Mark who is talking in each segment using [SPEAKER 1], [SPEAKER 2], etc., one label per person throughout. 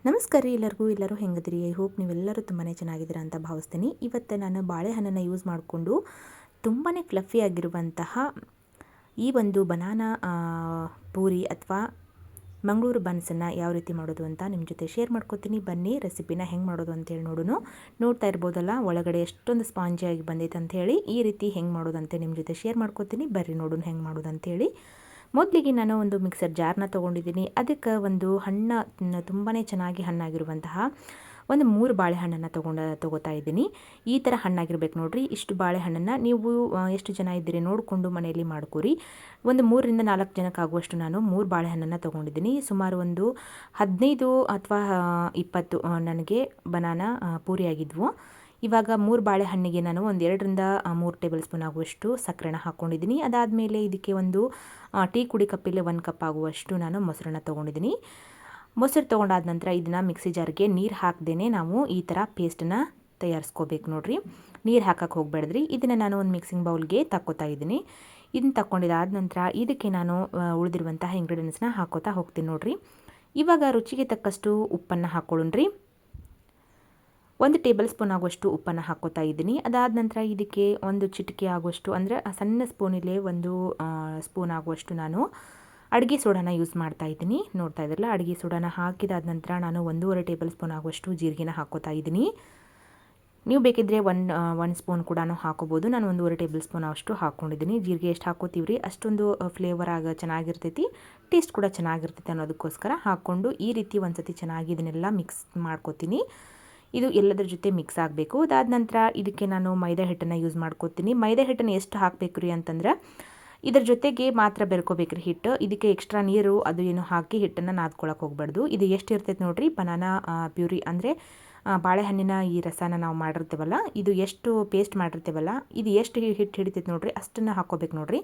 [SPEAKER 1] ನಮಸ್ಕಾರ ರೀ ಎಲ್ಲರೂ ಹೆಂಗದಿರಿ. ಐ ಹೋಪ್ ನೀವೆಲ್ಲರೂ ತುಂಬಾ ಚೆನ್ನಾಗಿದ್ದೀರಾ ಅಂತ ಭಾವಿಸ್ತೀನಿ. ಇವತ್ತು ನಾನು ಬಾಳೆಹಣ್ಣನ್ನು ಯೂಸ್ ಮಾಡಿಕೊಂಡು ತುಂಬಾ ಫ್ಲಫಿ ಆಗಿರುವಂತಹ ಈ ಒಂದು ಬನಾನಾ ಪೂರಿ ಅಥವಾ ಮಂಗಳೂರು ಬನ್ಸನ್ನು ಯಾವ ರೀತಿ ಮಾಡೋದು ಅಂತ ನಿಮ್ಮ ಜೊತೆ ಶೇರ್ ಮಾಡ್ಕೋತೀನಿ. ಬನ್ನಿ ರೆಸಿಪಿನ ಹೆಂಗೆ ಮಾಡೋದು ಅಂತೇಳಿ ನೋಡ್ತಾ ಇರ್ಬೋದಲ್ಲ, ಒಳಗಡೆ ಎಷ್ಟೊಂದು ಸ್ಪಾಂಜಿಯಾಗಿ ಬಂದೈತೆ ಅಂಥೇಳಿ. ಈ ರೀತಿ ಹೆಂಗೆ ಮಾಡೋದಂತೆ ನಿಮ್ಮ ಜೊತೆ ಶೇರ್ ಮಾಡ್ಕೋತೀನಿ. ಬರ್ರಿ ನೋಡೋಣ ಹೆಂಗೆ ಮಾಡೋದು ಅಂಥೇಳಿ. ಮೊದಲಿಗೆ ನಾನು ಒಂದು ಮಿಕ್ಸರ್ ಜಾರ್ನ ತೊಗೊಂಡಿದ್ದೀನಿ. ಅದಕ್ಕೆ ಒಂದು ತುಂಬಾ ಚೆನ್ನಾಗಿ ಹಣ್ಣಾಗಿರುವಂತಹ ಒಂದು 3 ಬಾಳೆಹಣ್ಣನ್ನು ತೊಗೋತಾ ಇದ್ದೀನಿ. ಈ ಥರ ಹಣ್ಣಾಗಿರ್ಬೇಕು ನೋಡಿರಿ. ಇಷ್ಟು ಬಾಳೆಹಣ್ಣನ್ನು ನೀವು ಎಷ್ಟು ಜನ ಇದ್ದೀರಿ ನೋಡಿಕೊಂಡು ಮನೆಯಲ್ಲಿ ಮಾಡ್ಕೊರಿ. ಒಂದು 3ರಿಂದ 4 ಜನಕ್ಕಾಗುವಷ್ಟು ನಾನು 3 ಬಾಳೆಹಣ್ಣನ್ನು ತೊಗೊಂಡಿದ್ದೀನಿ. ಸುಮಾರು ಒಂದು 15 ಅಥವಾ 20 ನನಗೆ ಬನಾನಾ ಪೂರಿ ಆಗಿದ್ವು. ಇವಾಗ 3 ಬಾಳೆಹಣ್ಣಿಗೆ ನಾನು ಒಂದು 2ರಿಂದ 3 ಟೇಬಲ್ ಸ್ಪೂನ್ ಆಗುವಷ್ಟು ಸಕ್ಕರೆನ ಹಾಕ್ಕೊಂಡಿದ್ದೀನಿ. ಅದಾದಮೇಲೆ ಇದಕ್ಕೆ ಒಂದು ಟೀ ಕುಡಿ ಕಪ್ಪಿಗೆ 1 ಕಪ್ ಆಗುವಷ್ಟು ನಾನು ಮೊಸರನ್ನ ತೊಗೊಂಡಿದ್ದೀನಿ. ಮೊಸರು ತೊಗೊಂಡಾದ ನಂತರ ಇದನ್ನು ಮಿಕ್ಸಿ ಜಾರ್ಗೆ ನೀರು ಹಾಕ್ದೇ ನಾವು ಈ ಥರ ಪೇಸ್ಟನ್ನು ತಯಾರಿಸ್ಕೋಬೇಕು ನೋಡಿರಿ. ನೀರು ಹಾಕಕ್ಕೆ ಹೋಗಬೇಡ್ರಿ. ಇದನ್ನು ನಾನು ಒಂದು ಮಿಕ್ಸಿಂಗ್ ಬೌಲ್ಗೆ ತಕ್ಕೋತಾ ಇದ್ದೀನಿ. ಇದನ್ನು ತಕ್ಕೊಂಡಿದ್ದಾದ ನಂತರ ಇದಕ್ಕೆ ನಾನು ಉಳಿದಿರುವಂತಹ ಇಂಗ್ರೀಡಿಯೆಂಟ್ಸ್ನ ಹಾಕೋತಾ ಹೋಗ್ತೀನಿ ನೋಡಿರಿ. ಇವಾಗ ರುಚಿಗೆ ತಕ್ಕಷ್ಟು ಉಪ್ಪನ್ನು ಹಾಕ್ಕೊಳ್ಳೋಣ್ರಿ. 1 ಟೇಬಲ್ ಸ್ಪೂನ್ ಆಗುವಷ್ಟು ಉಪ್ಪನ್ನು ಹಾಕೋತಾ ಇದ್ದೀನಿ. ಅದಾದ ನಂತರ ಇದಕ್ಕೆ ಒಂದು ಚಿಟಿಕೆ ಆಗುವಷ್ಟು, ಅಂದರೆ ಸಣ್ಣ ಸ್ಪೂನಿಗೆ 1 ಸ್ಪೂನ್ ಆಗುವಷ್ಟು ನಾನು ಅಡುಗೆ ಸೋಡಾನ ಯೂಸ್ ಮಾಡ್ತಾ ಇದ್ದೀನಿ. ನೋಡ್ತಾ ಇದ್ರಲ್ಲ, ಅಡುಗೆ ಸೋಡಾನ ಹಾಕಿದಾದ ನಂತರ ನಾನು 1.5 ಟೇಬಲ್ ಸ್ಪೂನ್ ಆಗುವಷ್ಟು ಜೀರಿಗೆನ ಹಾಕೋತಾ ಇದ್ದೀನಿ. ನೀವು ಬೇಕಿದ್ದರೆ 1 ಸ್ಪೂನ್ ಕೂಡ ಹಾಕೋಬೋದು. ನಾನು 1.5 ಟೇಬಲ್ ಸ್ಪೂನ್ ಅಷ್ಟು ಹಾಕ್ಕೊಂಡಿದ್ದೀನಿ. ಜೀರಿಗೆ ಎಷ್ಟು ಹಾಕೋತೀವ್ರಿ ಅಷ್ಟೊಂದು ಫ್ಲೇವರ್ ಚೆನ್ನಾಗಿರ್ತೈತಿ, ಟೇಸ್ಟ್ ಕೂಡ ಚೆನ್ನಾಗಿರ್ತೈತಿ ಅನ್ನೋದಕ್ಕೋಸ್ಕರ ಹಾಕ್ಕೊಂಡು ಈ ರೀತಿ ಒಂದು ಸತಿ ಚೆನ್ನಾಗಿ ಇದನ್ನೆಲ್ಲ ಮಿಕ್ಸ್ ಮಾಡ್ಕೋತೀನಿ. ಇದು ಎಲ್ಲದರ ಜೊತೆ ಮಿಕ್ಸ್ ಆಗಬೇಕು. ಅದಾದ ನಂತರ ಇದಕ್ಕೆ ನಾನು ಮೈದಾ ಹಿಟ್ಟನ್ನು ಯೂಸ್ ಮಾಡ್ಕೋತೀನಿ. ಮೈದಾ ಹಿಟ್ಟನ್ನು ಎಷ್ಟು ಹಾಕಬೇಕು ರೀ ಅಂತಂದ್ರೆ ಇದರ ಜೊತೆಗೆ ಮಾತ್ರ ಬೆರ್ಕೋಬೇಕ್ರಿ ಹಿಟ್ಟು. ಇದಕ್ಕೆ ಎಕ್ಸ್ಟ್ರಾ ನೀರು ಅದು ಏನು ಹಾಕಿ ಹಿಟ್ಟನ್ನು ನಾದ್ಕೊಳಕ್ಕೆ ಹೋಗ್ಬಾರ್ದು. ಇದು ಎಷ್ಟು ಇರ್ತೈತೆ ನೋಡಿರಿ, ಬನಾನಾ ಪ್ಯೂರಿ ಅಂದರೆ ಬಾಳೆಹಣ್ಣಿನ ಈ ರಸನ ನಾವು ಮಾಡಿರ್ತೀವಲ್ಲ, ಇದು ಎಷ್ಟು ಪೇಸ್ಟ್ ಮಾಡಿರ್ತೀವಲ್ಲ, ಇದು ಎಷ್ಟು ಹಿಟ್ಟು ಹಿಡಿತೈತೆ ನೋಡಿರಿ ಅಷ್ಟನ್ನು ಹಾಕ್ಕೋಬೇಕು ನೋಡಿರಿ.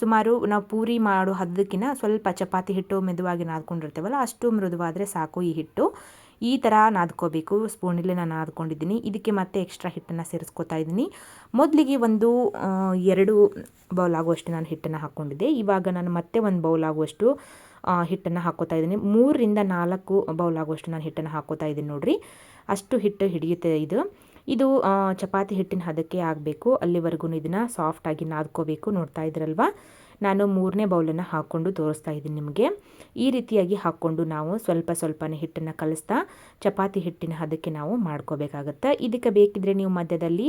[SPEAKER 1] ಸುಮಾರು ನಾವು ಪೂರಿ ಮಾಡೋ ಹದಕ್ಕಿಂತ ಸ್ವಲ್ಪ ಚಪಾತಿ ಹಿಟ್ಟು ಮೆದುವಾಗಿ ನಾದ್ಕೊಂಡಿರ್ತೀವಲ್ಲ ಅಷ್ಟು ಮೃದುವಾದರೆ ಸಾಕು. ಈ ಹಿಟ್ಟು ಈ ಥರ ನಾದ್ಕೋಬೇಕು. ಸ್ಪೂನಲ್ಲಿ ನಾನು ನಾದ್ಕೊಂಡಿದ್ದೀನಿ. ಇದಕ್ಕೆ ಮತ್ತೆ ಎಕ್ಸ್ಟ್ರಾ ಹಿಟ್ಟನ್ನು ಸೇರಿಸ್ಕೋತಾ ಇದ್ದೀನಿ. ಮೊದಲಿಗೆ 2 ಬೌಲ್ ಆಗುವಷ್ಟು ನಾನು ಹಿಟ್ಟನ್ನು ಹಾಕ್ಕೊಂಡಿದ್ದೆ. ಇವಾಗ ನಾನು ಮತ್ತೆ 1 ಬೌಲ್ ಆಗುವಷ್ಟು ಹಿಟ್ಟನ್ನು ಹಾಕ್ಕೋತಾ ಇದ್ದೀನಿ. 3ರಿಂದ 4 ಬೌಲ್ ಆಗುವಷ್ಟು ನಾನು ಹಿಟ್ಟನ್ನು ಹಾಕ್ಕೋತಾ ಇದ್ದೀನಿ ನೋಡಿರಿ. ಅಷ್ಟು ಹಿಟ್ಟು ಹಿಡಿಯುತ್ತೆ ಇದು ಚಪಾತಿ ಹಿಟ್ಟಿನ ಹದಕ್ಕೆ ಆಗಬೇಕು. ಅಲ್ಲಿವರೆಗೂ ಇದನ್ನು ಸಾಫ್ಟಾಗಿ ನಾದ್ಕೋಬೇಕು. ನೋಡ್ತಾ ಇದ್ರಲ್ವ, ನಾನು 3ನೇ ಬೌಲನ್ನು ಹಾಕ್ಕೊಂಡು ತೋರಿಸ್ತಾ ಇದ್ದೀನಿ ನಿಮಗೆ. ಈ ರೀತಿಯಾಗಿ ಹಾಕ್ಕೊಂಡು ನಾವು ಸ್ವಲ್ಪನೇ ಹಿಟ್ಟನ್ನು ಕಲಿಸ್ತಾ ಚಪಾತಿ ಹಿಟ್ಟಿನ ಹದಕ್ಕೆ ನಾವು ಮಾಡ್ಕೋಬೇಕಾಗತ್ತೆ. ಇದಕ್ಕೆ ಬೇಕಿದ್ರೆ ನೀವು ಮಧ್ಯದಲ್ಲಿ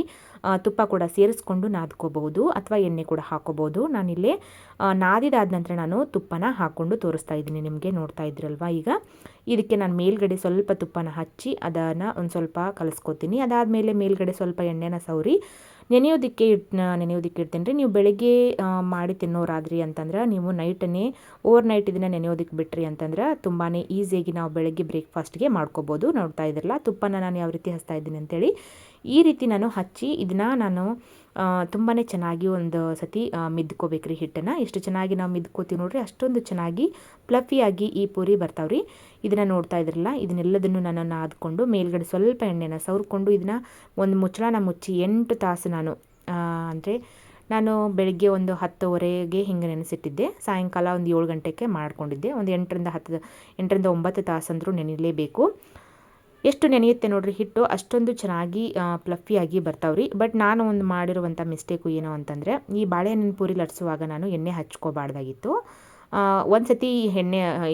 [SPEAKER 1] ತುಪ್ಪ ಕೂಡ ಸೇರಿಸ್ಕೊಂಡು ನಾದ್ಕೋಬಹುದು ಅಥವಾ ಎಣ್ಣೆ ಕೂಡ ಹಾಕೋಬಹುದು. ನಾನಿಲ್ಲೇ ನಾದಿದಾದ ನಂತರ ನಾನು ತುಪ್ಪನ ಹಾಕ್ಕೊಂಡು ತೋರಿಸ್ತಾ ಇದ್ದೀನಿ ನಿಮಗೆ. ನೋಡ್ತಾ ಇದ್ರಲ್ವ, ಈಗ ಇದಕ್ಕೆ ನಾನು ಮೇಲ್ಗಡೆ ಸ್ವಲ್ಪ ತುಪ್ಪನ ಹಚ್ಚಿ ಅದನ್ನು ಒಂದು ಸ್ವಲ್ಪ ಕಲಿಸ್ಕೋತೀನಿ. ಅದಾದಮೇಲೆ ಮೇಲ್ಗಡೆ ಸ್ವಲ್ಪ ಎಣ್ಣೆನ ಸವರಿ ನೆನೆಯೋದಕ್ಕೆ ಇಡ್ತೀನಿ ರೀ. ನೀವು ಬೆಳಗ್ಗೆ ಮಾಡಿ ತಿನ್ನೋರಾದ್ರಿ ಅಂತಂದ್ರೆ ನೀವು ಓವರ್ ನೈಟ್ ಇದನ್ನು ನೆನೆಯೋದಕ್ಕೆ ಬಿಟ್ರಿ ಅಂತಂದ್ರೆ ತುಂಬಾ ಈಸಿಯಾಗಿ ನಾವು ಬೆಳಗ್ಗೆ ಬ್ರೇಕ್ಫಾಸ್ಟ್ಗೆ ಮಾಡ್ಕೋಬೋದು. ನೋಡ್ತಾ ಇದ್ರಲ್ಲ, ತುಪ್ಪನ ನಾನು ಯಾವ ರೀತಿ ಹಚ್ತಾ ಇದ್ದೀನಿ ಅಂತೇಳಿ. ಈ ರೀತಿ ನಾನು ಹಚ್ಚಿ ಇದನ್ನು ನಾನು ತುಂಬಾ ಚೆನ್ನಾಗಿ ಒಂದು ಸತಿ ಮಿದ್ಕೋಬೇಕ್ರಿ ಹಿಟ್ಟನ್ನು. ಎಷ್ಟು ಚೆನ್ನಾಗಿ ನಾವು ಮಿದ್ಕೋತೀವಿ ನೋಡ್ರಿ ಅಷ್ಟೊಂದು ಚೆನ್ನಾಗಿ ಫ್ಲಫಿಯಾಗಿ ಈ ಪೂರಿ ಬರ್ತಾವ್ರಿ. ಇದನ್ನು ನೋಡ್ತಾ ಇದ್ರಲ್ಲ, ಇದನ್ನೆಲ್ಲದನ್ನು ನಾನು ನಾದ್ಕೊಂಡು ಮೇಲ್ಗಡೆ ಸ್ವಲ್ಪ ಎಣ್ಣೆನ ಸವರ್ಕೊಂಡು ಇದನ್ನು ಒಂದು ಮುಚ್ಚಳನ ಮುಚ್ಚಿ 8 ತಾಸು ನಾನು ಬೆಳಗ್ಗೆ ಒಂದು 10:30ಗೆ ಹಿಂಗೆ ನೆನೆಸಿಟ್ಟಿದ್ದೆ. ಸಾಯಂಕಾಲ ಒಂದು 7 ಗಂಟೆಗೆ ಮಾಡ್ಕೊಂಡಿದ್ದೆ. ಒಂದು 8ರಿಂದ 9 ತಾಸು ಅಂದರೂ ನೆನೆಯಲೇಬೇಕು. ಎಷ್ಟು ನೆನೆಯುತ್ತೆ ನೋಡಿರಿ ಹಿಟ್ಟು ಅಷ್ಟೊಂದು ಚೆನ್ನಾಗಿ ಫ್ಲಫಿಯಾಗಿ ಬರ್ತಾವ್ರಿ. ಬಟ್ ನಾನು ಒಂದು ಮಾಡಿರುವಂಥ ಮಿಸ್ಟೇಕು ಏನು ಅಂತಂದರೆ, ಈ ಬಾಳೆಹಣ್ಣಿನ ಪೂರಿ ಲಟ್ಸುವಾಗ ನಾನು ಎಣ್ಣೆ ಹಚ್ಕೋಬಾರ್ದಾಗಿತ್ತು. ಒಂದು ಸತಿ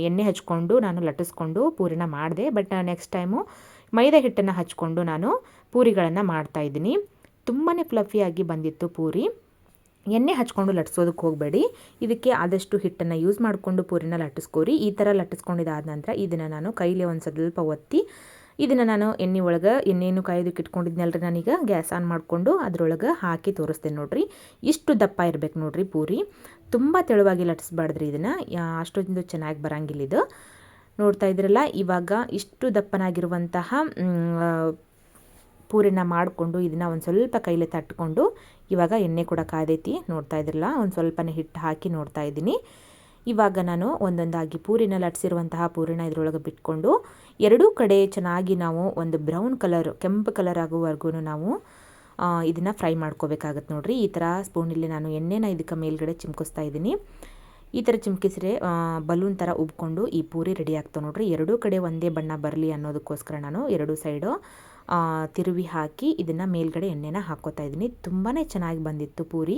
[SPEAKER 1] ಎಣ್ಣೆ ಹಚ್ಕೊಂಡು ನಾನು ಲಟ್ಟಿಸ್ಕೊಂಡು ಪೂರಿನ ಮಾಡಿದೆ. ಬಟ್ ನೆಕ್ಸ್ಟ್ ಟೈಮು ಮೈದಾ ಹಿಟ್ಟನ್ನು ಹಚ್ಕೊಂಡು ನಾನು ಪೂರಿಗಳನ್ನು ಮಾಡ್ತಾಯಿದ್ದೀನಿ. ತುಂಬಾ ಫ್ಲಫಿಯಾಗಿ ಬಂದಿತ್ತು ಪೂರಿ. ಎಣ್ಣೆ ಹಚ್ಕೊಂಡು ಲಟ್ಟಿಸೋದಕ್ಕೆ ಹೋಗಬೇಡಿ. ಇದಕ್ಕೆ ಆದಷ್ಟು ಹಿಟ್ಟನ್ನು ಯೂಸ್ ಮಾಡಿಕೊಂಡು ಪೂರಿನ ಲಟ್ಟಿಸ್ಕೋರಿ. ಈ ಥರ ಲಟ್ಟಿಸ್ಕೊಂಡಿದ್ದಾದ ನಂತರ ಇದನ್ನು ನಾನು ಕೈಲೇ ಒಂದು ಸ್ವಲ್ಪ ಒತ್ತಿ ಇದನ್ನು ನಾನು ಎಣ್ಣೆಯನ್ನು ಕಾಯೋದಕ್ಕೆ ಇಟ್ಕೊಂಡಿದ್ನಲ್ರಿ. ನಾನೀಗ ಗ್ಯಾಸ್ ಆನ್ ಮಾಡಿಕೊಂಡು ಅದರೊಳಗೆ ಹಾಕಿ ತೋರಿಸ್ತೇನೆ ನೋಡಿರಿ. ಇಷ್ಟು ದಪ್ಪ ಇರಬೇಕು ನೋಡಿರಿ ಪೂರಿ. ತುಂಬ ತೆಳುವಾಗಿ ಲಟ್ಟಿಸ್ಬಾರ್ದ್ರಿ ಇದನ್ನು, ಅಷ್ಟೊಂದು ಚೆನ್ನಾಗಿ ಬರಂಗಿಲ್ಲ ಇದು. ನೋಡ್ತಾ ಇದ್ರಲ್ಲ, ಇವಾಗ ಇಷ್ಟು ದಪ್ಪನಾಗಿರುವಂತಹ ಪೂರಿನ ಮಾಡಿಕೊಂಡು ಇದನ್ನು ಒಂದು ಸ್ವಲ್ಪ ಕೈಲೇ ತಟ್ಕೊಂಡು ಇವಾಗ ಎಣ್ಣೆ ಕೂಡ ಕಾದೈತಿ. ನೋಡ್ತಾ ಇದ್ರಲ್ಲ, ಒಂದು ಸ್ವಲ್ಪನೇ ಹಿಟ್ಟು ಹಾಕಿ ನೋಡ್ತಾ ಇದ್ದೀನಿ. ಇವಾಗ ನಾನು ಒಂದೊಂದಾಗಿ ಪೂರಿನ ಲಟ್ಸಿರುವಂತಹ ಪೂರಿನ ಇದರೊಳಗೆ ಬಿಟ್ಕೊಂಡು ಎರಡೂ ಕಡೆ ಚೆನ್ನಾಗಿ ನಾವು ಒಂದು ಬ್ರೌನ್ ಕಲರ್, ಕೆಂಪು ಕಲರ್ ಆಗುವವರೆಗೂ ನಾವು ಇದನ್ನು ಫ್ರೈ ಮಾಡ್ಕೋಬೇಕಾಗತ್ತೆ ನೋಡಿರಿ. ಈ ಥರ ಸ್ಪೂನಲ್ಲಿ ನಾನು ಎಣ್ಣೆನ ಇದಕ್ಕೆ ಮೇಲ್ಗಡೆ ಚಿಮ್ಕಿಸ್ತಾ ಇದ್ದೀನಿ. ಈ ಥರ ಚಿಮ್ಕಿಸ್ರೆ ಬಲೂನ್ ಥರ ಉಬ್ಕೊಂಡು ಈ ಪೂರಿ ರೆಡಿ ಆಗ್ತಾವೆ ನೋಡ್ರಿ. ಎರಡೂ ಕಡೆ ಒಂದೇ ಬಣ್ಣ ಬರಲಿ ಅನ್ನೋದಕ್ಕೋಸ್ಕರ ನಾನು ಎರಡೂ ಸೈಡು ತಿರುವಿ ಹಾಕಿ ಇದನ್ನು ಮೇಲ್ಗಡೆ ಎಣ್ಣೆನ ಹಾಕ್ಕೋತಾ ಇದ್ದೀನಿ. ತುಂಬಾ ಚೆನ್ನಾಗಿ ಬಂದಿತ್ತು ಪೂರಿ.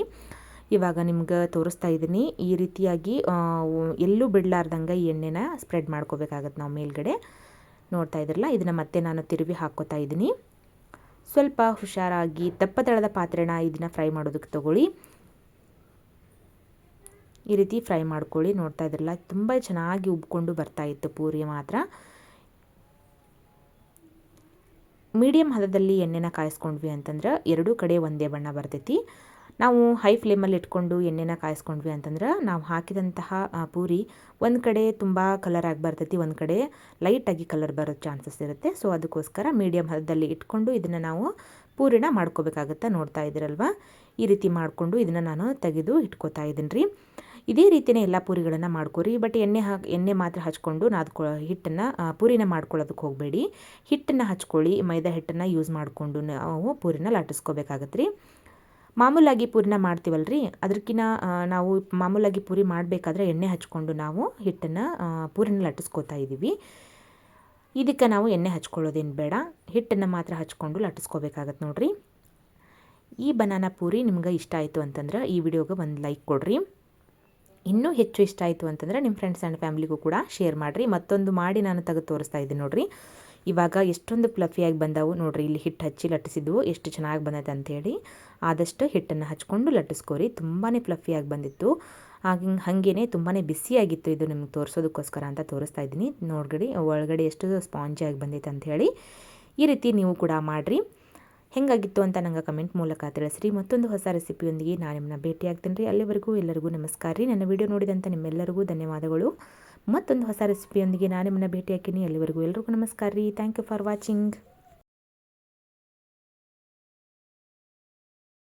[SPEAKER 1] ಇವಾಗ ನಿಮ್ಗೆ ತೋರಿಸ್ತಾ ಇದ್ದೀನಿ. ಈ ರೀತಿಯಾಗಿ ಎಲ್ಲೂ ಬಿಡಲಾರ್ದಂಗೆ ಈ ಎಣ್ಣೆನ ಸ್ಪ್ರೆಡ್ ಮಾಡ್ಕೋಬೇಕಾಗತ್ತೆ ನಾವು ಮೇಲ್ಗಡೆ. ನೋಡ್ತಾ ಇದ್ರಲ್ಲ, ಇದನ್ನು ಮತ್ತೆ ನಾನು ತಿರುವಿ ಹಾಕ್ಕೋತಾ ಇದ್ದೀನಿ. ಸ್ವಲ್ಪ ಹುಷಾರಾಗಿ ದಪ್ಪ ತಳದ ಪಾತ್ರೆನ ಇದನ್ನು ಫ್ರೈ ಮಾಡೋದಕ್ಕೆ ತೊಗೊಳ್ಳಿ. ಈ ರೀತಿ ಫ್ರೈ ಮಾಡ್ಕೊಳ್ಳಿ. ನೋಡ್ತಾ ಇದ್ರಲ್ಲ, ತುಂಬ ಚೆನ್ನಾಗಿ ಉಬ್ಕೊಂಡು ಬರ್ತಾ ಇತ್ತು ಪೂರಿ ಮಾತ್ರ. ಮೀಡಿಯಮ್ ಹದದಲ್ಲಿ ಎಣ್ಣೆನ ಕಾಯಿಸ್ಕೊಂಡ್ವಿ ಅಂತಂದ್ರೆ ಎರಡೂ ಕಡೆ ಒಂದೇ ಬಣ್ಣ ಬರ್ತೈತಿ. ನಾವು ಹೈ ಫ್ಲೇಮಲ್ಲಿ ಇಟ್ಕೊಂಡು ಎಣ್ಣೆನ ಕಾಯಿಸ್ಕೊಂಡ್ವಿ ಅಂತಂದ್ರೆ ನಾವು ಹಾಕಿದಂತಹ ಪೂರಿ ಒಂದು ಕಡೆ ತುಂಬ ಕಲರ್ ಆಗಿ ಬರ್ತೈತಿ, ಒಂದು ಕಡೆ ಲೈಟಾಗಿ ಕಲರ್ ಬರೋ ಚಾನ್ಸಸ್ ಇರುತ್ತೆ. ಸೊ ಅದಕ್ಕೋಸ್ಕರ ಮೀಡಿಯಮ್ ಹದದಲ್ಲಿ ಇಟ್ಕೊಂಡು ಇದನ್ನು ನಾವು ಪೂರಿನ ಮಾಡ್ಕೋಬೇಕಾಗತ್ತೆ. ನೋಡ್ತಾ ಇದ್ದೀರಲ್ವ, ಈ ರೀತಿ ಮಾಡಿಕೊಂಡು ಇದನ್ನು ನಾನು ತೆಗೆದು ಇಟ್ಕೋತಾ ಇದ್ದೀನಿ ರೀ. ಇದೇ ರೀತಿಯೇ ಎಲ್ಲ ಪೂರಿಗಳನ್ನು ಮಾಡ್ಕೊರಿ. ಬಟ್ ಎಣ್ಣೆ ಮಾತ್ರ ಹಚ್ಕೊಂಡು ಹಿಟ್ಟನ್ನು ಪೂರಿನ ಮಾಡ್ಕೊಳ್ಳೋದಕ್ಕೆ ಹೋಗಬೇಡಿ. ಹಿಟ್ಟನ್ನು ಹಚ್ಕೊಳ್ಳಿ. ಮೈದಾ ಹಿಟ್ಟನ್ನು ಯೂಸ್ ಮಾಡಿಕೊಂಡು ನಾವು ಪೂರಿನ ಲಟ್ಟಿಸ್ಕೋಬೇಕಾಗತ್ತೆ ರೀ. ಮಾಮೂಲಾಗಿ ಪೂರಿನ ಮಾಡ್ತೀವಲ್ರಿ, ಅದಕ್ಕಿಂತ ನಾವು ಮಾಮೂಲಾಗಿ ಪೂರಿ ಮಾಡಬೇಕಾದ್ರೆ ಎಣ್ಣೆ ಹಚ್ಕೊಂಡು ನಾವು ಹಿಟ್ಟನ್ನು ಪೂರಿನ ಲಟ್ಟಿಸ್ಕೋತಾ ಇದ್ದೀವಿ. ಇದಕ್ಕೆ ನಾವು ಎಣ್ಣೆ ಹಚ್ಕೊಳ್ಳೋದೇನು ಬೇಡ, ಹಿಟ್ಟನ್ನು ಮಾತ್ರ ಹಚ್ಕೊಂಡು ಲಟ್ಟಿಸ್ಕೋಬೇಕಾಗತ್ತೆ ನೋಡಿರಿ. ಈ ಬನಾನಾ ಪೂರಿ ನಿಮ್ಗೆ ಇಷ್ಟ ಆಯಿತು ಅಂತಂದ್ರೆ ಈ ವಿಡಿಯೋಗೆ ಒಂದು ಲೈಕ್ ಕೊಡಿರಿ. ಇನ್ನೂ ಹೆಚ್ಚು ಇಷ್ಟ ಆಯಿತು ಅಂತಂದರೆ ನಿಮ್ಮ ಫ್ರೆಂಡ್ಸ್ ಆ್ಯಂಡ್ ಫ್ಯಾಮಿಲಿಗೂ ಕೂಡ ಶೇರ್ ಮಾಡಿರಿ. ಮತ್ತೊಂದು ಮಾಡಿ ನಾನು ತೆಗೆದು ತೋರಿಸ್ತಾ ಇದ್ದೀನಿ ನೋಡಿರಿ. ಇವಾಗ ಎಷ್ಟೊಂದು ಫ್ಲಫಿಯಾಗಿ ಬಂದವು ನೋಡಿರಿ. ಇಲ್ಲಿ ಹಿಟ್ಟು ಹಚ್ಚಿ ಲಟ್ಟಿಸಿದ್ವು, ಎಷ್ಟು ಚೆನ್ನಾಗಿ ಬಂದೈತೆ ಅಂಥೇಳಿ. ಆದಷ್ಟು ಹಿಟ್ಟನ್ನು ಹಚ್ಕೊಂಡು ಲಟ್ಟಿಸ್ಕೋರಿ. ತುಂಬಾ ಫ್ಲಫಿಯಾಗಿ ಬಂದಿತ್ತು. ಹಾಗೇ ತುಂಬಾ ಬಿಸಿಯಾಗಿತ್ತು. ಇದು ನಿಮ್ಗೆ ತೋರಿಸೋದಕ್ಕೋಸ್ಕರ ಅಂತ ತೋರಿಸ್ತಾ ಇದ್ದೀನಿ. ನೋಡ್ಗಡಿ ಒಳಗಡೆ ಎಷ್ಟು ಸ್ಪಾಂಜಿಯಾಗಿ ಬಂದೈತೆ ಅಂಥೇಳಿ. ಈ ರೀತಿ ನೀವು ಕೂಡ ಮಾಡಿರಿ. ಹೆಂಗಾಗಿತ್ತು ಅಂತ ನಂಗೆ ಕಮೆಂಟ್ ಮೂಲಕ ತಿಳಿಸ್ರಿ. ಮತ್ತೊಂದು ಹೊಸ ರೆಸಿಪಿಯೊಂದಿಗೆ ನಾನು ನಿಮ್ಮನ್ನ ಭೇಟಿ ಆಗ್ತೀನಿ ರೀ. ಅಲ್ಲಿವರೆಗೂ ಎಲ್ಲರಿಗೂ ನಮಸ್ಕಾರ ರೀ. ನನ್ನ ವಿಡಿಯೋ ನೋಡಿದಂಥ ನಿಮ್ಮೆಲ್ಲರಿಗೂ ಧನ್ಯವಾದಗಳು. ಮತ್ತೊಂದು ಹೊಸ ರೆಸಿಪಿಯೊಂದಿಗೆ ನಾನು ನಿಮ್ಮನ್ನ ಭೇಟಿ ಹಾಕಿನಿ. ಅಲ್ಲಿವರೆಗೂ ಎಲ್ಲರಿಗೂ ನಮಸ್ಕಾರ ರೀ. Thank you for watching.